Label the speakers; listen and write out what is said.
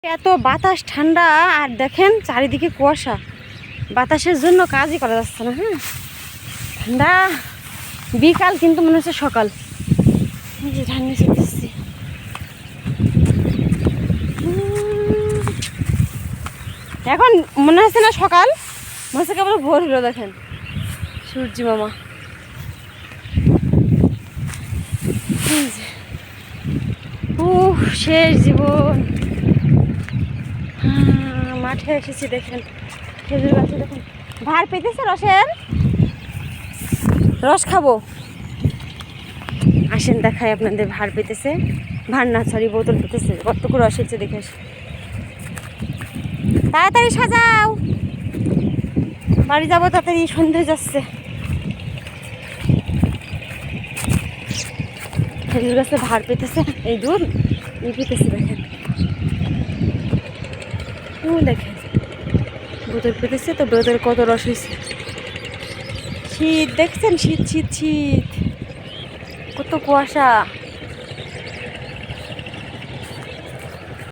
Speaker 1: এত বাতাস ঠান্ডা আর দেখেন চারিদিকে কুয়াশা, বাতাসের জন্য কাজই করা যাচ্ছে না। হ্যাঁ, ঠান্ডা বিকাল কিন্তু মনে হচ্ছে সকাল। ঠান্ডা চলতেছি, এখন মনে হচ্ছে না সকাল, মনে হচ্ছে কেবল ভোর হলো। দেখেন সূর্য মামা, শেষ জীবন। মাঠে এসেছি, দেখেন খেজুর গাছে দেখেন ভার পেতেছে, রস খাবো। আসেন দেখাই আপনাদের, ভার পেতেছে, ভার না সরি বোতল পেতেছে, কতটুকু রস হচ্ছে দেখে আসি। তাড়াতাড়ি সাজাও, বাড়ি যাবো তাড়াতাড়ি, সন্ধে যাচ্ছে। খেজুর গাছে ভার পেতেছে, এই দুধ পেতেছে দেখেন, দেখেন বোতল পেতেছে, তো বোতল কত রস হয়েছে। শীত দেখছেন, শীত শীত শীত, কত কুয়াশা।